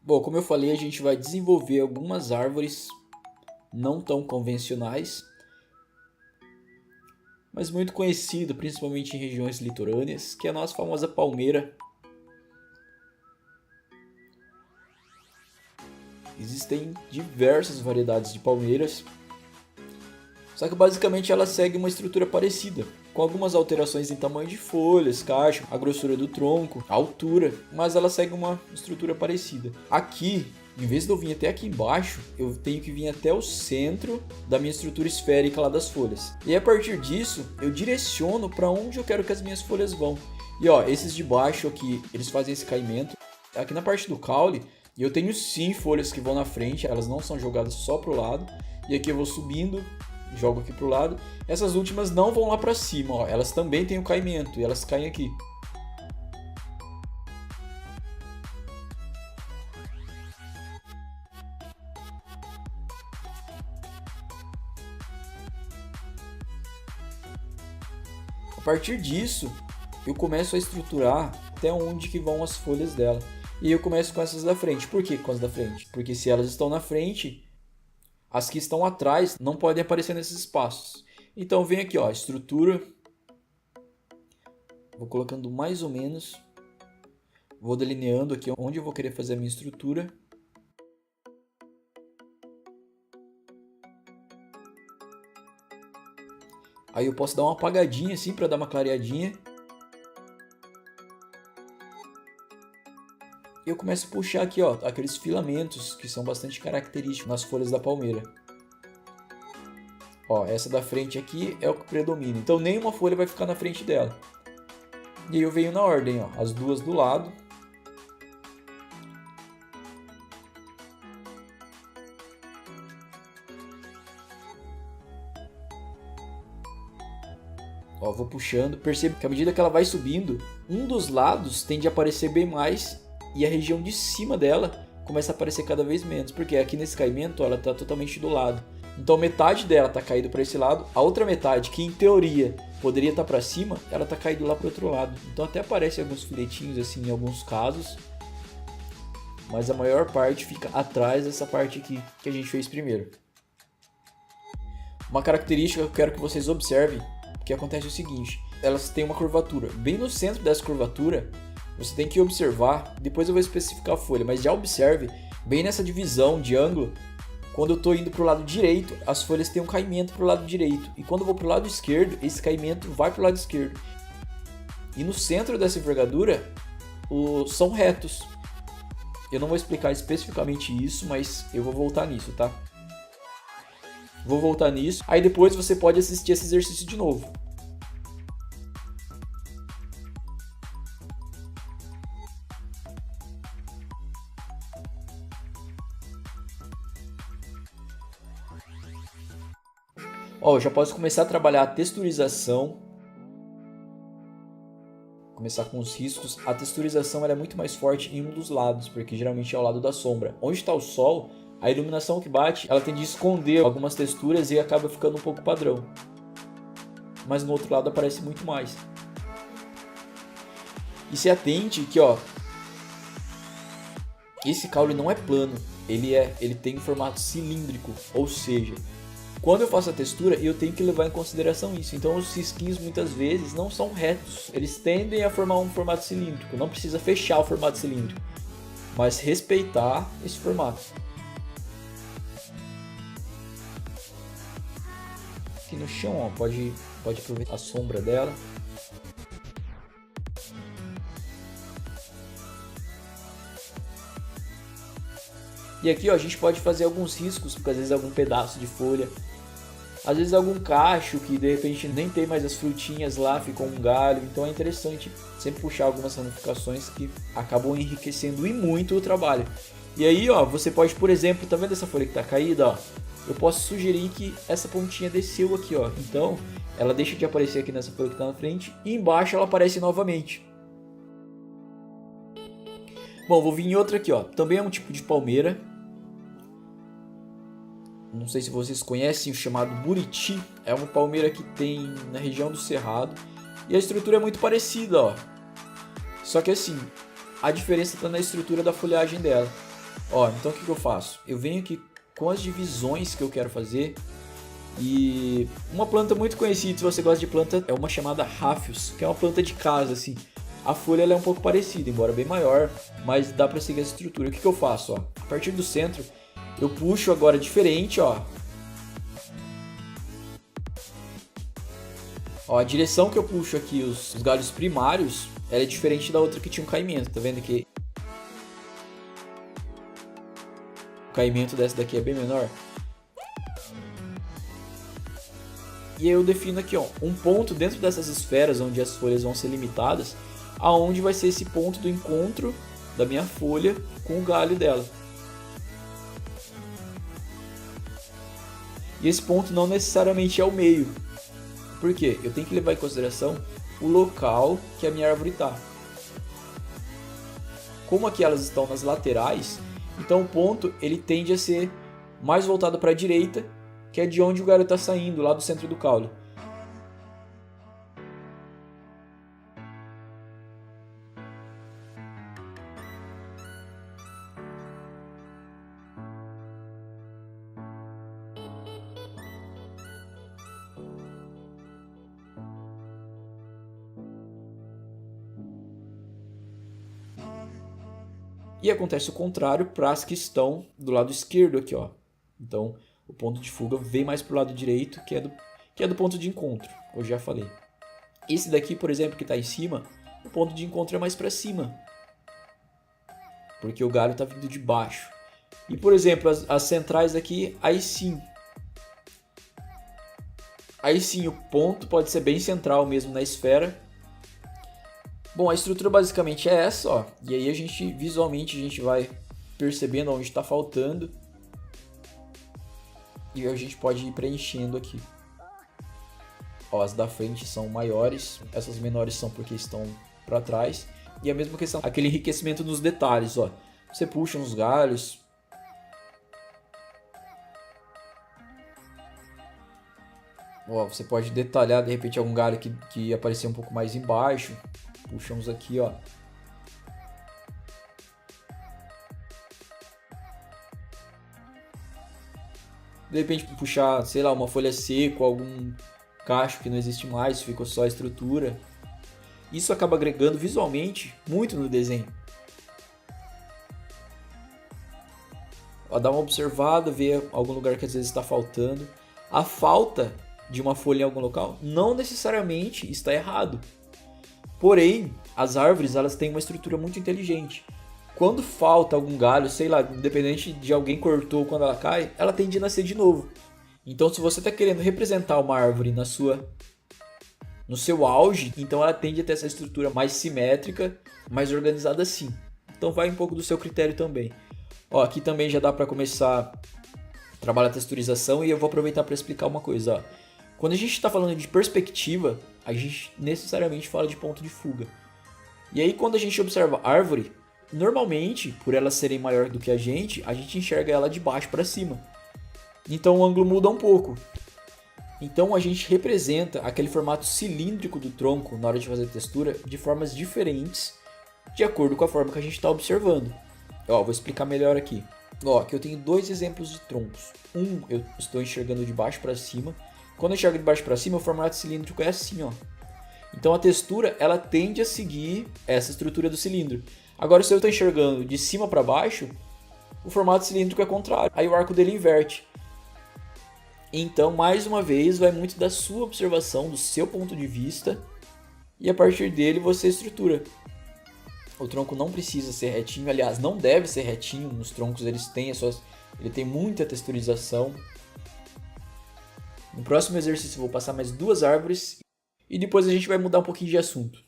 Bom, como eu falei, a gente vai desenvolver algumas árvores não tão convencionais, mas muito conhecido, principalmente em regiões litorâneas, que é a nossa famosa palmeira. Existem diversas variedades de palmeiras, só que basicamente ela segue uma estrutura parecida, com algumas alterações em tamanho de folhas, cacho, a grossura do tronco, a altura, mas ela segue uma estrutura parecida. Aqui, em vez de eu vir até aqui embaixo, eu tenho que vir até o centro da minha estrutura esférica lá das folhas. E a partir disso, eu direciono para onde eu quero que as minhas folhas vão. E ó, esses de baixo aqui, eles fazem esse caimento. Aqui na parte do caule, eu tenho sim folhas que vão na frente, elas não são jogadas só para o lado. E aqui eu vou subindo, jogo aqui para o lado. Essas últimas não vão lá para cima, ó. Elas também têm o caimento e elas caem aqui. A partir disso, eu começo a estruturar até onde que vão as folhas dela. E eu começo com essas da frente. Por que com as da frente? Porque se elas estão na frente, as que estão atrás não podem aparecer nesses espaços. Então vem aqui, ó, estrutura. Vou colocando mais ou menos. Vou delineando aqui onde eu vou querer fazer a minha estrutura. Aí eu posso dar uma apagadinha assim para dar uma clareadinha. E eu começo a puxar aqui, ó, aqueles filamentos que são bastante característicos nas folhas da palmeira. Ó, essa da frente aqui é o que predomina. Então nenhuma folha vai ficar na frente dela. E aí eu venho na ordem, ó, as duas do lado. Ó, vou puxando, percebo que à medida que ela vai subindo, um dos lados tende a aparecer bem mais e a região de cima dela começa a aparecer cada vez menos, porque aqui nesse caimento ó, ela está totalmente do lado. Então metade dela está caído para esse lado, a outra metade, que em teoria poderia estar para cima, ela está caído lá para o outro lado. Então até aparecem alguns filetinhos assim em alguns casos, mas a maior parte fica atrás dessa parte aqui que a gente fez primeiro. Uma característica que eu quero que vocês observem, que acontece o seguinte, elas têm uma curvatura. Bem no centro dessa curvatura, você tem que observar, depois eu vou especificar a folha, mas já observe, bem nessa divisão de ângulo, quando eu estou indo para o lado direito, as folhas têm um caimento para o lado direito. E quando eu vou para o lado esquerdo, esse caimento vai para o lado esquerdo. E no centro dessa envergadura, são retos. Eu não vou explicar especificamente isso, mas eu vou voltar nisso, tá? Vou voltar nisso. Aí depois você pode assistir esse exercício de novo. Ó, eu já posso começar a trabalhar a texturização. Começar com os riscos. A texturização ela é muito mais forte em um dos lados, porque geralmente é ao lado da sombra. Onde está o sol, a iluminação que bate, ela tende a esconder algumas texturas e acaba ficando um pouco padrão. Mas no outro lado aparece muito mais. E se atente que, ó, esse caule não é plano, ele tem um formato cilíndrico, ou seja, quando eu faço a textura eu tenho que levar em consideração isso. Então os risquinhos muitas vezes não são retos, eles tendem a formar um formato cilíndrico. Não precisa fechar o formato cilíndrico, mas respeitar esse formato. Aqui no chão, ó, pode aproveitar a sombra dela. E aqui ó, a gente pode fazer alguns riscos, porque às vezes algum pedaço de folha, às vezes algum cacho que de repente nem tem mais as frutinhas lá, ficou um galho. Então é interessante sempre puxar algumas ramificações que acabam enriquecendo e muito o trabalho. E aí ó, você pode, por exemplo, tá vendo essa folha que tá caída, ó? Eu posso sugerir que essa pontinha desceu aqui, ó. Então ela deixa de aparecer aqui nessa folha que tá na frente e embaixo ela aparece novamente. Bom, vou vir em outra aqui, ó. Também é um tipo de palmeira. Não sei se vocês conhecem o chamado buriti. É uma palmeira que tem na região do Cerrado. E a estrutura é muito parecida, ó. Só que assim, a diferença está na estrutura da folhagem dela. Ó, então o que eu faço? Eu venho aqui com as divisões que eu quero fazer. E uma planta muito conhecida, se você gosta de planta, é uma chamada Rháfios, que é uma planta de casa, assim. A folha ela é um pouco parecida, embora bem maior, mas dá pra seguir essa estrutura. O que eu faço? Ó? A partir do centro, eu puxo agora diferente, ó. Ó, a direção que eu puxo aqui, os galhos primários, ela é diferente da outra que tinha um caimento, tá vendo que o caimento dessa daqui é bem menor? E aí eu defino aqui, ó, um ponto dentro dessas esferas onde as folhas vão ser limitadas, aonde vai ser esse ponto do encontro da minha folha com o galho dela. E esse ponto não necessariamente é o meio. Por quê? Eu tenho que levar em consideração o local que a minha árvore está. Como aqui elas estão nas laterais, então o ponto ele tende a ser mais voltado para a direita, que é de onde o galho está saindo, lá do centro do caule. E acontece o contrário para as que estão do lado esquerdo aqui, ó. Então, o ponto de fuga vem mais para o lado direito, que é do ponto de encontro, eu já falei. Esse daqui, por exemplo, que está em cima, o ponto de encontro é mais para cima, porque o galho está vindo de baixo. E, por exemplo, as centrais aqui, aí sim o ponto pode ser bem central mesmo na esfera. Bom, a estrutura basicamente é essa, ó. E aí visualmente a gente vai percebendo onde está faltando. E a gente pode ir preenchendo aqui. Ó, as da frente são maiores, essas menores são porque estão para trás. E a mesma questão, aquele enriquecimento nos detalhes, ó. Você puxa uns galhos. Ó, você pode detalhar de repente algum galho que aparecer um pouco mais embaixo. Puxamos aqui, ó. De repente puxar, sei lá, uma folha seca, algum cacho que não existe mais, ficou só a estrutura. Isso acaba agregando visualmente muito no desenho. Ó, dá uma observada, ver algum lugar que às vezes está faltando. A falta de uma folha em algum local não necessariamente está errado. Porém, as árvores elas têm uma estrutura muito inteligente. Quando falta algum galho, sei lá, independente de alguém cortou quando ela cai, ela tende a nascer de novo. Então, se você está querendo representar uma árvore no seu auge, então ela tende a ter essa estrutura mais simétrica, mais organizada assim. Então vai um pouco do seu critério também. Ó, aqui também já dá para começar a trabalhar a texturização e eu vou aproveitar para explicar uma coisa. Ó. Quando a gente está falando de perspectiva, a gente necessariamente fala de ponto de fuga. E aí quando a gente observa a árvore, normalmente, por elas serem maior do que a gente enxerga ela de baixo para cima. Então o ângulo muda um pouco. Então a gente representa aquele formato cilíndrico do tronco na hora de fazer a textura de formas diferentes, de acordo com a forma que a gente está observando. Ó, vou explicar melhor aqui. Ó, aqui eu tenho dois exemplos de troncos. Um eu estou enxergando de baixo para cima. Quando eu enxergo de baixo para cima, o formato cilíndrico é assim, ó. Então a textura ela tende a seguir essa estrutura do cilindro. Agora, se eu estou enxergando de cima para baixo, o formato cilíndrico é contrário. Aí o arco dele inverte. Então, mais uma vez, vai muito da sua observação, do seu ponto de vista, e a partir dele você estrutura. O tronco não precisa ser retinho, aliás, não deve ser retinho. Nos troncos ele tem muita texturização. No próximo exercício eu vou passar mais duas árvores e depois a gente vai mudar um pouquinho de assunto.